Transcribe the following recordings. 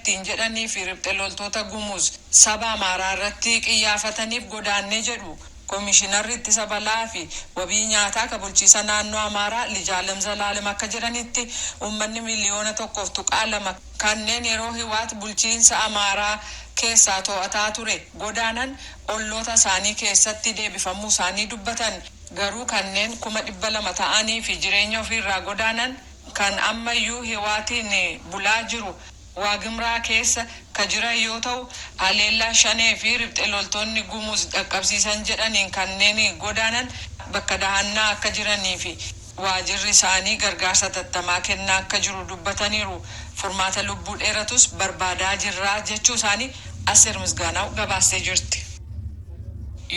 ittiin jedhanii fi riphxe loltoota Gumuz saba Amaaraa irratti xiyyeeffataniif godaannee jedhu. Komishinarri ittisa balaa fi wabii nyaataa ka bulchiisa naannoo Amaaraa Lijaalem Zalaalem akka jedhanitti uummanni miliyoona 1.2 kanneen yeroo hiwaat bulchiinsa Amaaraa keessaa to'ataa ture godaanan olloota isaanii keessatti deebifamuu isaanii dubbatan. Garuu kanneen 200,000 ta'anii fi jireenya ofiirraa godaanan kan ammayyuu hiwaatiin bulaa jiru Waagimraa keessa ka jiran yoo ta'u haleellaa shanee fi riphxe loltoonni Gumuz dhaqqabsiisan jedhaniin kanneen godaanan bakka dahannaa akka jiranii fi waajirri isaanii gargaarsa tattamaa kennaa akka jiru dubbataniiru. Furmaata lubbuu dheeratus barbaadaa jirraa jechuu isaanii Aseer Misgaanaw gabaastee jirti.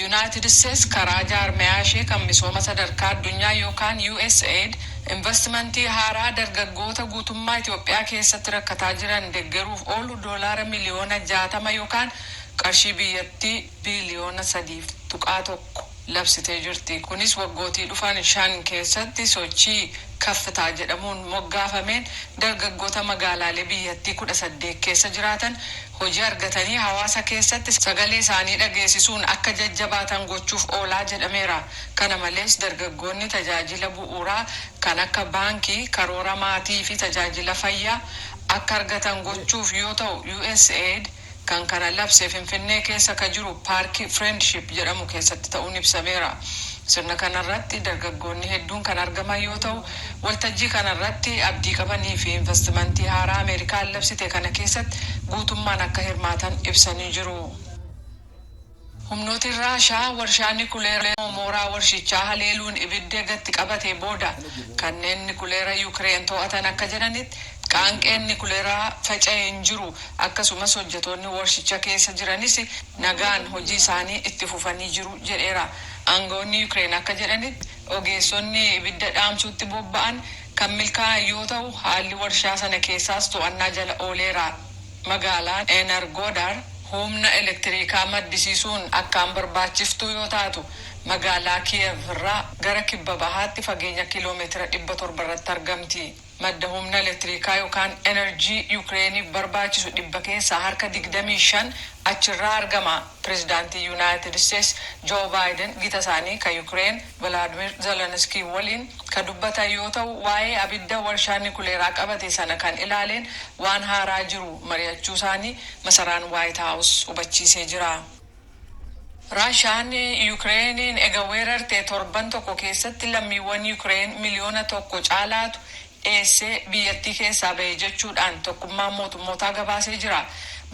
United States karaa jaarmayaa ishee kan misooma sadarkaa addunyaa yookaan USAID investimentii haaraa dargaggoota guutummaa Itoophiyaa keessatti rakkataa jiran deeggaruuf oolu doolaara miliyoona 60 yookaan qarshii biyyattii biliyoona 3.1 labsitee jirti. Kunis waggootii dhufan 5 keessatti sochii kaffitaa jedhamuun moggaafameen dargaggoota magaalaalee biyyattii 18 keessa jiraatan hojii argatanii hawaasa keessatti sagalee isaanii dhageessisuun akka jajjabaatan gochuuf oolaa jedhameera. Kana malees dargaggoonni tajaajila bu'uuraa kan akka baankii, karoora maatii fi tajaajila fayyaa akka argatan gochuuf yoo ta'u USAID kan kana labsee Finfinnee keessa ka jiru paarkii Friendship jedhamu keessatti ta'uun ibsameera. Sirna kanarratti dargaggoonni hedduun kan argaman yoo ta'u waltajjii kanarratti abdii qabanii fi investimentii haaraa Ameerikaan labsite kana keessatti guutummaan akka hirmaatan ibsanii jiru. Humnooti Raashaa warshaa nikuleeraa mooraa warshichaa haleeluun ibidda gatti qabate booda kanneen nikuleera Yuukireen to'atan akka jedhanitti qaanqeen nikuleeraa faca'ee hin jiru. Akkasumas hojjetoonni warshicha keessa jiranis nagaan hojii isaanii itti fufanii jiru jedheera. Aangawoonni Yuukireen akka jedhanitti ogeessonni ibidda dhaamsuutti bobba'an kan milkaa'an yoo ta'u haalli warshaa sana keessaas to'annaa jala ooleera. Magaalaan Energodar humna elektirikaa maddisiisuun akkaan barbaachiftuu yoo taatu magaalaa Kiev irraa gara kibba bahaatti fageenya kiiloomeetira 700 irratti argamti. Madda humna elektirikaa yookaan enerjii Yuukireeniif barbaachisu 100 keessaa harka 25 achirraa argama. Pireezidaantii United States Joe Biden gita isaanii kan Yuukireen Volodymyr Zelensky waliin ka dubbatan yoo ta'u waa'ee abidda warshaa nikuleeraa qabate sana kan ilaaleen waan haaraa jiru mari'achuu isaanii masaraan White House hubachiisee jira. Raashaan Yuukireeniin ega weerartee torban tokko keessatti lammiiwwan Yuukireen miliyoona 1 caalaatu eessee biyyattii keessaa ba'e jechuudhaan tokkummaan mootummootaa gabaasee jira.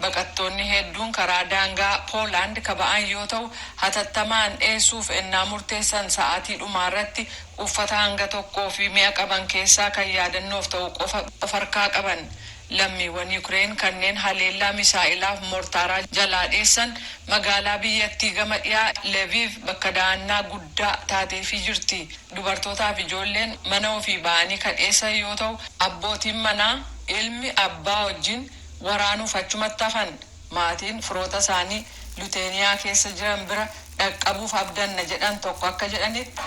Baqattoonni hedduun karaa daangaa Poolaand ka ba'an yoo ta'u hatattamaan dheessuuf ennaa murteessan sa'aatii dhumaarratti uffata hanga tokkoo fi mi'a qaban keessaa kan yaadannoof ta'u qofa of harkaa qaban. Lammiiwwan Yuukireen kanneen haleellaa misaa'ilaaf mortaaraa jalaa dheessan magaalaa biyyattii gama dhiyaa Lviv bakka dahannaa guddaa taateefii jirti. Dubartootaa fi ijoolleen mana ofii ba'anii kan dheessan yoo ta'u abbootiin manaa ilmi abbaa wajjin waraanuuf achumatti hafan. Maatiin firoota isaanii Luteeniyaa keessa jiran bira dhaqqabuuf abdanna jedhan tokko akka jedhanitti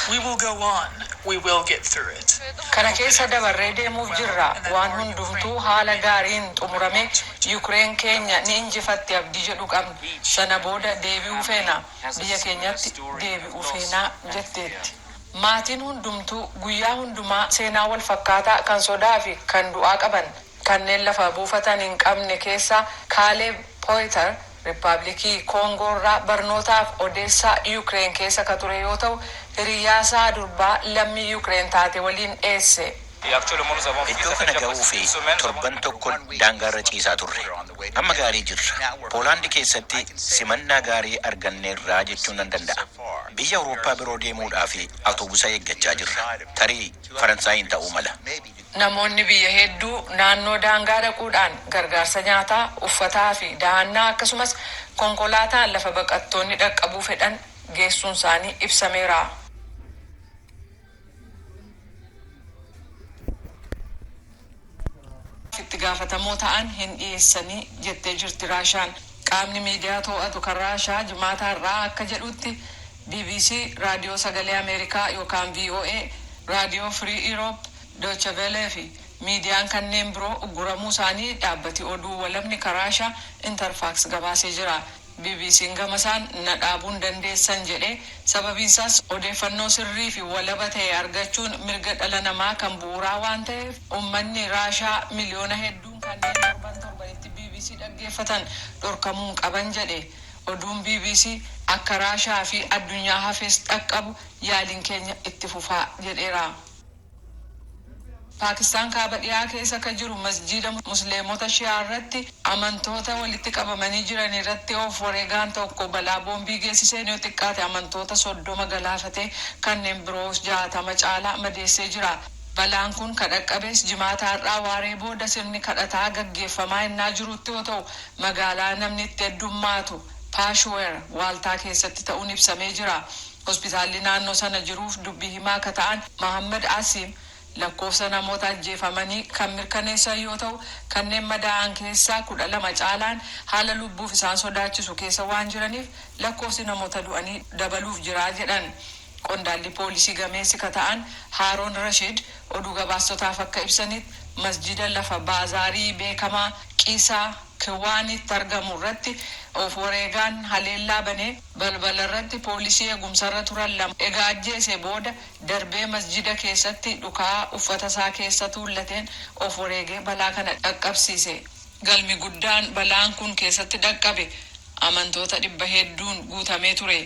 We will go on. We will get through it. Kana keessa dabarree deemuuf jirra. Waan hundumtuu haala gaariin xumurame Yuukireen keenya ni injifatti abdii jedhu qabna. Sana booda deebi'uu feena. Biyya keenyatti deebi'uu feenaa jetteetti. Maatiin hundumtuu guyyaa hundumaa seenaa wal fakkaataa kan sodaa fi kan du'aa qaban. Kanneen lafa buufatan hin qabne keessaa Kaaleb Poiter Riippaabilikii Koongoo irraa barnootaaf Odeessaa Yuukireen keessa ka ture yoo ta'u hiriyaasaa durbaa lammii Yuukireen taate waliin dheesse. Iddoo kana ga'uu fi torban tokko daangaarra ciisaa turre. Amma gaarii jirra. Poolaandi keessatti simannaa gaarii arganneerraa jechuun nan danda'a. Biyya Awurooppaa biroo deemuudhaa fi atoobusii eeggachaa jirra. Tarii Faransaayiin ta'uu mala. Namoonni biyya hedduu naannoo daangaa dhaquudhaan gargaarsa nyaataa, uffataa fi dahannaa akkasumas konkolaataan lafa baqattoonni dhaqqabuu fedhan geessuun isaanii ibsameera. Itti gaafatamoo ta'an hin dhiyeessanii jettee jirti Raashaan. Qaamni miidiyaa to'atu kan Raashaa Jimaataa irraa akka jedhutti BBC raadiyoo sagalee Ameerikaa yookaan VOA, raadiyoo Free Europe, Deutsche Welle fi Miidiyaan kanneen biroo uguramuu isaanii dhaabbati oduu walabni Karaashaa Interfax gabaasee jira. BBC'n gamasaan na dhaabuun dandeessan jedhee sababiinsaas odeeffannoo sirrii fi walaba ta'e argachuun mirga dhala namaa kan bu'uuraa waan ta'eef uummanni Raashaa miliyoona hedduun kanneen torbanitti BBC dhaggeeffatan dhorkamuu qaban jedhe. Oduun BBC akka Raashaa fi addunyaa hafees dhaqqabu yaaliin keenya itti fufaa jedheera. Paakistaan kaaba dhiyaa keessa kan jiru masjiida musliimota shi'aa irratti amantoota walitti qabamanii jiran irratti of wareegaan tokko balaa boombii geessiseen yoo xiqqaate amantoota 30 galaafatee kanneen biroos 60 caalaa madeessee jira. Balaan kun kadhaqqabees jimaata har'aa waaree booda sirni kadhataa gaggeeffamaa innaa jirutti yoo ta'u magaalaa namni itti heddummaatu Paashweer waaltaa keessatti ta'uun ibsamee jira. Hospitaalli naannoo sana jiruuf dubbii himaa akka ta'an Mohammad Asim lakkoofsa namoota ajjeefamanii kan mirkaneessan yoo ta'u kanneen madaa'an keessaa 12 caalaan haala lubbuuf isaan sodaachisu keessa waan jiraniif lakkoofsi namoota du'anii dabaluuf jiraa jedhan. Qondaalli poolisii gameessi ka ta'an Haaroon Rashid oduu gabaastotaaf akka ibsanitti masjida lafa baazaarii beekamaa Qiisaa Kiwaanitti argamu irratti of wareegaan haleellaa banee balbala irratti poolisii eegumsarra turan lama egaa ajjeese booda darbee masjida keessatti dhukaa uffata isaa keessa tuullateen of wareegee balaa kana dhaqqabsiise. Galmi guddaan balaan kun keessatti dhaqqabe amantoota 100 hedduun guutamee ture.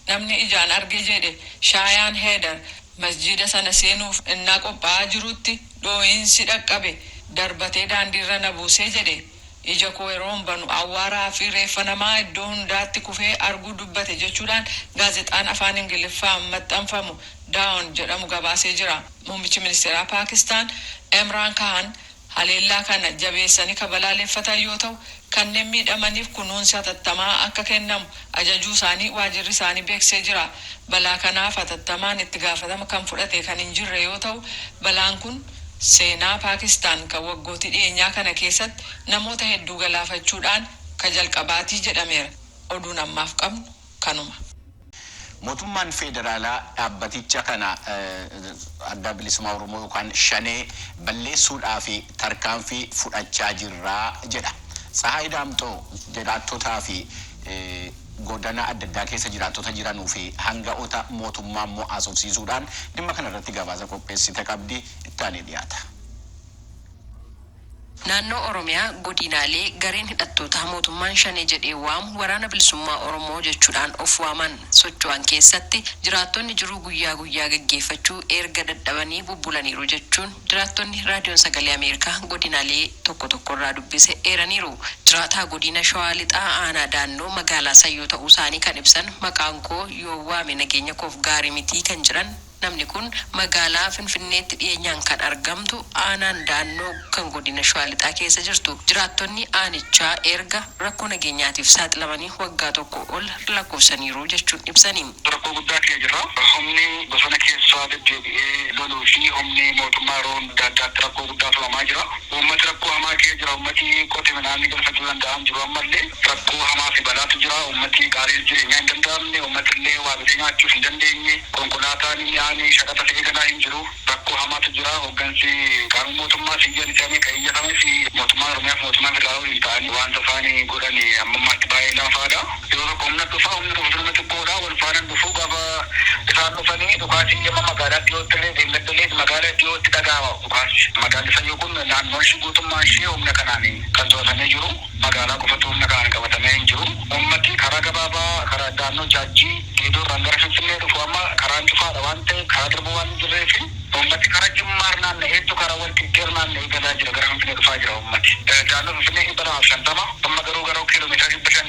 Namni ijaan arge jedhe Shaayaan Heedar masjida sana seenuuf innaa qophaa'aa jirutti dhoo'insi dhaqqabe darbatee daandiirra na buusee jedhe. Ija koo yeroon banu awwaaraa fi reeffa namaa iddoo hundaatti kufee arguu dubbate jechuudhaan gaazexaan afaan Ingiliffaan maxxanfamu Daawun jedhamu gabaasee jira. Muummichi ministeeraa Paakistaan Imraan Khan haleellaa kana jabeessanii kabalaaleffatan yoo ta'u kanneen miidhamaniif kunuunsi hatattamaa akka kennamu ajajuu isaanii waajirri isaanii beeksisee jira. Balaa kanaaf hatattamaan itti gaafatama kan fudhate kan hin jirre yoo ta'u balaan kun seenaa Paakistaan kan waggootii dhiyeenyaa kana keessatti namoota hedduu galaafachuudhaan ka jalqabaatii jedhameera. Oduun ammaaf qabnu kanuma. Mootummaan federaalaa dhaabbaticha kana adda bilisummaa Oromoo yookaan shanee balleessuudhaa fi tarkaanfii fudhachaa jirraa jedha. Tsahaay Daamxoo jedhaattotaa fi godana adda addaa keessa jiraattota jiranuu fi hanga'oota mootummaa immoo asoomsiisuudhaan dhimma kana irratti gabaasa qopheessite qabdi itti aanee dhiyaata. Naannoo Oromiyaa godinaalee gareen hidhattootaa mootummaan shanee jedhee waamu waraana bilisummaa Oromoo jechuudhaan of waaman socho'an keessatti jiraattonni jiruu guyyaa guyyaa gaggeeffachuu erga dadhabanii bubbulaniiru jechuun jiraattonni raadiyoon sagalee Ameerikaa godinaalee tokko irraa dubbise eeraniiru. Jiraataa godina Shawaa Lixaa aanaa daannoo magaalaa Sayyoo ta'uu isaanii kan ibsan maqaan koo yoo waame nageenya koof gaarii mitii kan jiran namni kun magaalaa Finfinneetti dhiyeenyaan kan argamtu aanaan daannoo kan godina Shawaa Lixaa keessa jirtu. Jiraattonni aanichaa erga rakkoo nageenyaatiif saaxilamanii waggaa tokko ol lakkoofsaniiru jechuun ibsanii. Rakkoo guddaa keessa jira. Humni bosona keessaa deddeebi'ee loluu fi humni mootummaa yeroo adda addaatti rakkoo guddaa falamaa jira. Uummati rakkoo hamaa keessa jira. Uummati qote midhaanii galfachuu danda'an jiru ammallee rakkoo hamaa fi balaatu jira. Uummati qaalii jireenyaa hin danda'amne, uummati illee waa bitee nyaachuuf hin dandeenye, konkolaataan shaqata ta'ee ganaa hin jiru. Rakkoo hamaatu jira. Hooggansi qaama mootummaa siyyan isaanii kan iyyatame fi mootummaa Oromiyaa fi mootummaa federaalaa hin ta'anii wanta isaanii godhan ammammaatti baay'ee laafaadha. Yeroo tokko humna dhufaa humni dhufu sirna xiqqoodha. Wal faana dhufuu gaafa isaan dhufanii dhukaasii amma magaalaa dhiyootti illee deemgaddalee magaalaa dhiyootti dhagaama dhukaasi. Magaalli Sayyoo kun naannoon ishee guutummaan ishee humna kanaan kan to'atamee jiru. Magaalaa qofatu humna kanaan qabatamee hin jiru. Uummati karaa gabaabaa karaa daannoo jaajjii geedoo irraan gara Finfinnee dhufu amma karaan cufaadha waan ta'eef karaa darbuu waan jirreef uummati karaa Jimmaar naanna'eetu karaa Walqixxeer naanna'ee galaa jira gara Finfinnee dhufaa jira uummati. Daannoo Finfinnee 250 amma garuu gara kiiloomeetira 500